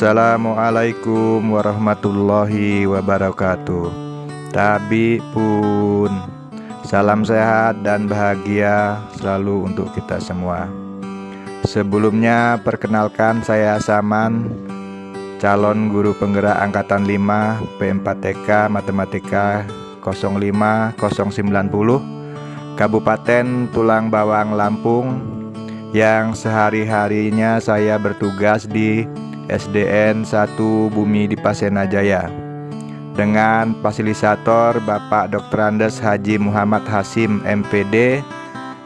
Assalamualaikum warahmatullahi wabarakatuh. Tabi pun, salam sehat dan bahagia selalu untuk kita semua. Sebelumnya perkenalkan, saya Saman, calon guru penggerak angkatan 5 P4TK Matematika 05090 Kabupaten Tulang Bawang, Lampung, yang sehari-harinya saya bertugas di SDN 1 Bumi Dipasena Jaya dengan fasilitator Bapak Dr. Andes Haji Muhammad Hasim MPD,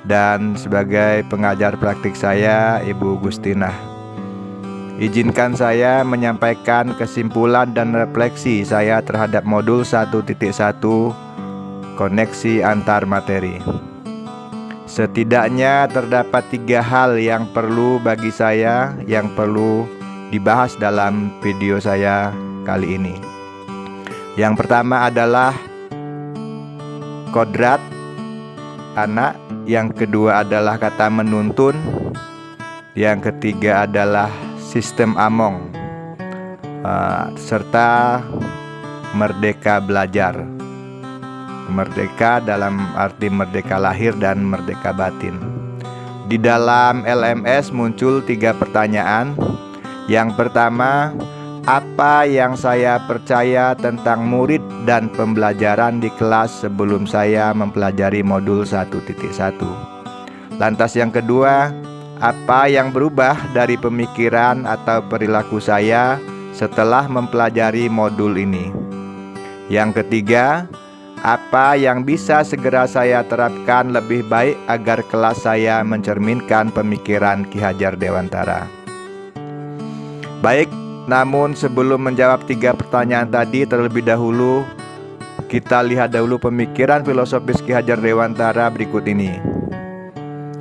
dan sebagai pengajar praktik saya Ibu Gustinah. Izinkan saya menyampaikan kesimpulan dan refleksi saya terhadap modul 1.1 koneksi antar materi. Setidaknya terdapat 3 hal yang perlu bagi saya yang perlu dibahas dalam video saya kali ini. Yang pertama adalah kodrat anak, yang kedua adalah kata menuntun, yang ketiga adalah sistem Among, serta merdeka belajar. Merdeka dalam arti merdeka lahir dan merdeka batin. Di dalam LMS muncul 3 pertanyaan. Yang pertama, apa yang saya percaya tentang murid dan pembelajaran di kelas sebelum saya mempelajari modul 1.1? Lantas yang kedua, apa yang berubah dari pemikiran atau perilaku saya setelah mempelajari modul ini? Yang ketiga, apa yang bisa segera saya terapkan lebih baik agar kelas saya mencerminkan pemikiran Ki Hajar Dewantara? Baik, namun sebelum menjawab 3 pertanyaan tadi, terlebih dahulu kita lihat dahulu pemikiran filosofis Ki Hajar Dewantara berikut ini.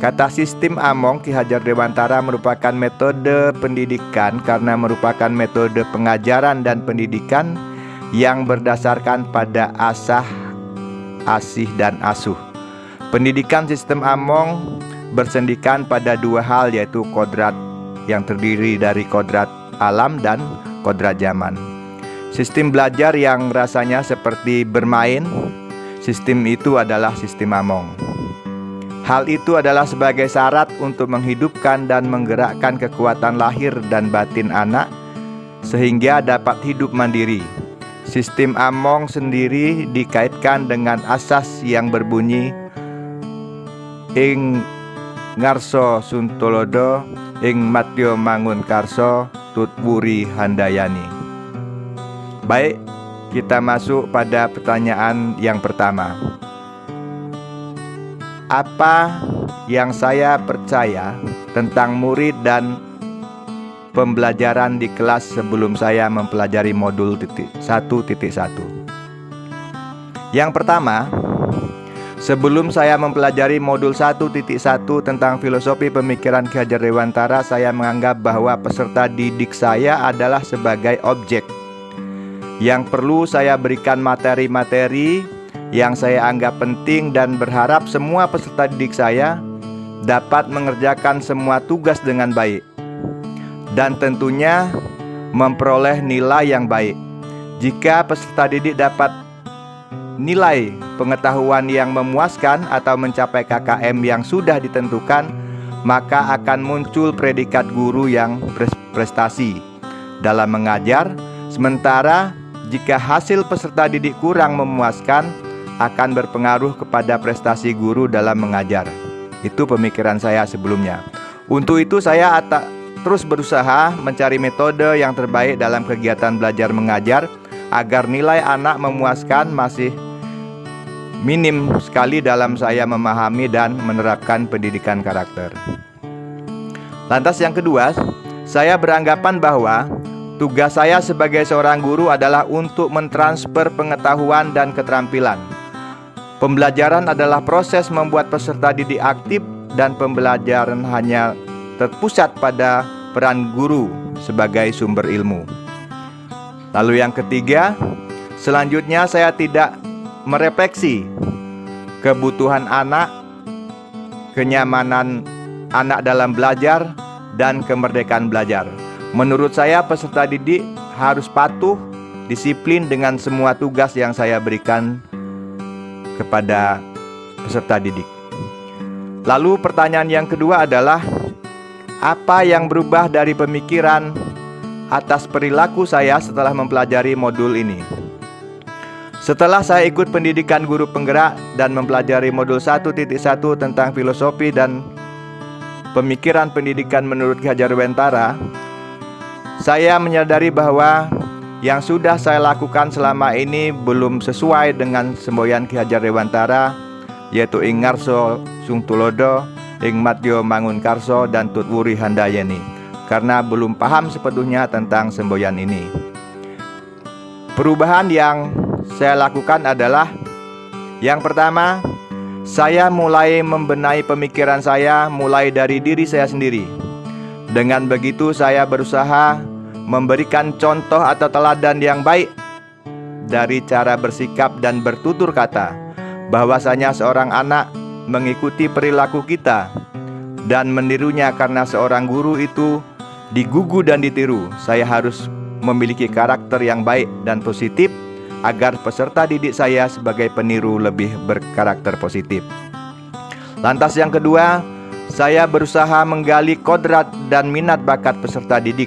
Kata sistem Among Ki Hajar Dewantara merupakan metode pendidikan karena merupakan metode pengajaran dan pendidikan yang berdasarkan pada asah, asih, dan asuh. Pendidikan sistem Among bersendikan pada 2 hal, yaitu kodrat yang terdiri dari kodrat alam dan kodrat zaman. Sistem belajar yang rasanya seperti bermain, sistem itu adalah sistem Among. Hal itu adalah sebagai syarat untuk menghidupkan dan menggerakkan kekuatan lahir dan batin anak sehingga dapat hidup mandiri. Sistem Among sendiri dikaitkan dengan asas yang berbunyi ing ngarso suntolodo ing matyo mangun karso tutwuri handayani. Baik, kita masuk pada pertanyaan yang pertama. Apa yang saya percaya tentang murid dan pembelajaran di kelas sebelum saya mempelajari modul 1.1? Yang pertama, sebelum saya mempelajari modul 1.1 tentang filosofi pemikiran Ki Hajar Dewantara, saya menganggap bahwa peserta didik saya adalah sebagai objek yang perlu saya berikan materi-materi yang saya anggap penting, dan berharap semua peserta didik saya dapat mengerjakan semua tugas dengan baik dan tentunya memperoleh nilai yang baik. Jika peserta didik dapat nilai pengetahuan yang memuaskan atau mencapai KKM yang sudah ditentukan, maka akan muncul predikat guru yang berprestasi dalam mengajar. Sementara jika hasil peserta didik kurang memuaskan, akan berpengaruh kepada prestasi guru dalam mengajar. Itu pemikiran saya sebelumnya. Untuk itu saya terus berusaha mencari metode yang terbaik dalam kegiatan belajar mengajar agar nilai anak memuaskan. Masih minim sekali dalam saya memahami dan menerapkan pendidikan karakter. Lantas yang kedua, saya beranggapan bahwa tugas saya sebagai seorang guru adalah untuk mentransfer pengetahuan dan keterampilan. Pembelajaran adalah proses membuat peserta didik aktif, dan pembelajaran hanya terpusat pada peran guru sebagai sumber ilmu. Lalu yang ketiga, selanjutnya saya tidak merefleksi kebutuhan anak, kenyamanan anak dalam belajar, dan kemerdekaan belajar. Menurut saya peserta didik harus patuh, disiplin dengan semua tugas yang saya berikan kepada peserta didik. Lalu pertanyaan yang kedua adalah, apa yang berubah dari pemikiran atas perilaku saya setelah mempelajari modul ini? Setelah saya ikut pendidikan guru penggerak dan mempelajari modul 1.1 tentang filosofi dan pemikiran pendidikan menurut Ki Hajar Dewantara, saya menyadari bahwa yang sudah saya lakukan selama ini belum sesuai dengan semboyan Ki Hajar Dewantara, yaitu Ing Ngarso Sung Tulodo, Ing Madyo Mangunkarso, dan Tut Wuri Handayani, karena belum paham sepenuhnya tentang semboyan ini. Perubahan yang saya lakukan adalah, yang pertama, saya mulai membenahi pemikiran saya mulai dari diri saya sendiri. Dengan begitu saya berusaha memberikan contoh atau teladan yang baik dari cara bersikap dan bertutur kata, bahwasanya seorang anak mengikuti perilaku kita dan menirunya. Karena seorang guru itu digugu dan ditiru, saya harus memiliki karakter yang baik dan positif agar peserta didik saya sebagai peniru lebih berkarakter positif. Lantas yang kedua, saya berusaha menggali kodrat dan minat bakat peserta didik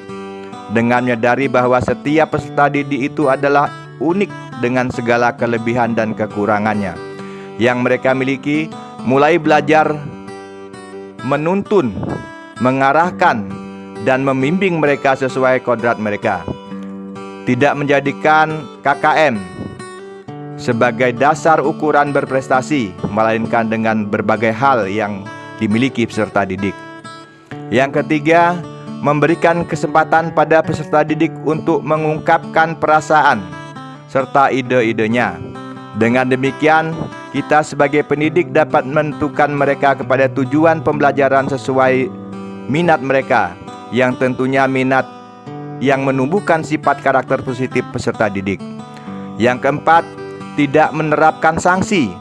dengan menyadari bahwa setiap peserta didik itu adalah unik dengan segala kelebihan dan kekurangannya yang mereka miliki, mulai belajar menuntun, mengarahkan, dan membimbing mereka sesuai kodrat mereka. Tidak menjadikan KKM sebagai dasar ukuran berprestasi, melainkan dengan berbagai hal yang dimiliki peserta didik. Yang ketiga, memberikan kesempatan pada peserta didik untuk mengungkapkan perasaan serta ide-idenya. Dengan demikian, kita sebagai pendidik dapat menentukan mereka kepada tujuan pembelajaran sesuai minat mereka, yang tentunya minat yang menumbuhkan sifat karakter positif peserta didik. Yang keempat, tidak menerapkan sanksi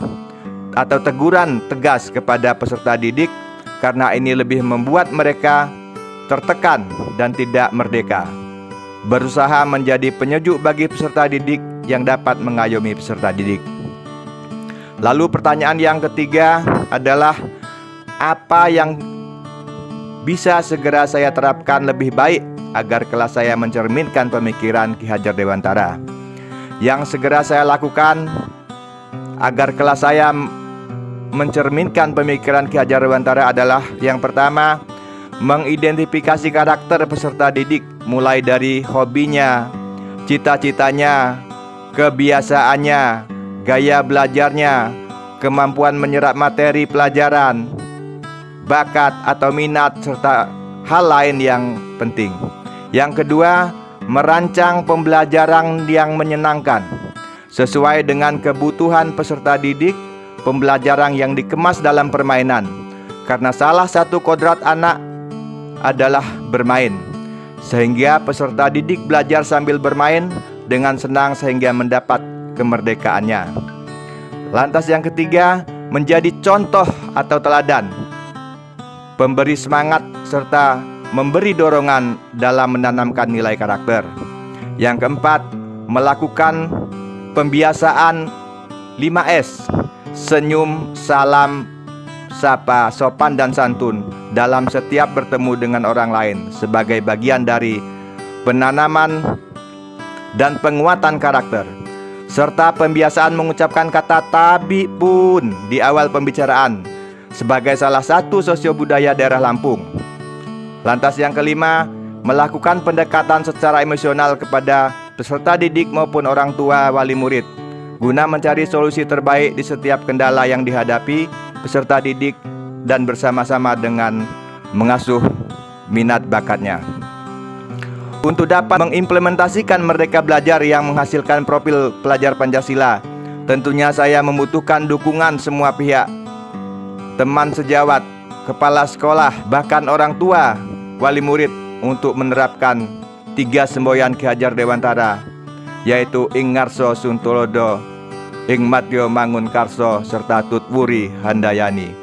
atau teguran tegas kepada peserta didik, karena ini lebih membuat mereka tertekan dan tidak merdeka. Berusaha menjadi penyejuk bagi peserta didik yang dapat mengayomi peserta didik. Lalu pertanyaan yang ketiga adalah, apa yang bisa segera saya terapkan lebih baik agar kelas saya mencerminkan pemikiran Ki Hajar Dewantara? Yang segera saya lakukan agar kelas saya mencerminkan pemikiran Ki Hajar Dewantara adalah, yang pertama, mengidentifikasi karakter peserta didik mulai dari hobinya, cita-citanya, kebiasaannya, gaya belajarnya, kemampuan menyerap materi pelajaran, bakat atau minat, serta hal lain yang penting. Yang kedua, merancang pembelajaran yang menyenangkan sesuai dengan kebutuhan peserta didik, pembelajaran yang dikemas dalam permainan, karena salah satu kodrat anak adalah bermain, sehingga peserta didik belajar sambil bermain dengan senang sehingga mendapat kemerdekaannya. Lantas yang ketiga, menjadi contoh atau teladan, pemberi semangat serta memberi dorongan dalam menanamkan nilai karakter. Yang keempat, melakukan pembiasaan 5S, senyum, salam, sapa, sopan, dan santun dalam setiap bertemu dengan orang lain, sebagai bagian dari penanaman dan penguatan karakter, serta pembiasaan mengucapkan kata tabi pun di awal pembicaraan sebagai salah satu sosiobudaya daerah Lampung. Lantas yang kelima, melakukan pendekatan secara emosional kepada peserta didik maupun orang tua wali murid, guna mencari solusi terbaik di setiap kendala yang dihadapi peserta didik dan bersama-sama dengan mengasuh minat bakatnya. Untuk dapat mengimplementasikan Merdeka Belajar yang menghasilkan profil pelajar Pancasila, tentunya saya membutuhkan dukungan semua pihak, teman sejawat, kepala sekolah, bahkan orang tua, wali murid, untuk menerapkan 3 semboyan Ki Hajar Dewantara, yaitu Ing Ngarso Sung Tulodo, Ing Madyo Mangunkarso, serta Tut Wuri Handayani.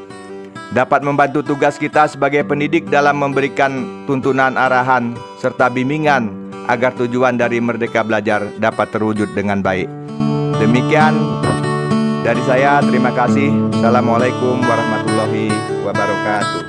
dapat membantu tugas kita sebagai pendidik dalam memberikan tuntunan, arahan, serta bimbingan agar tujuan dari Merdeka Belajar dapat terwujud dengan baik. Demikian dari saya, terima kasih. Assalamualaikum warahmatullahi wabarakatuh.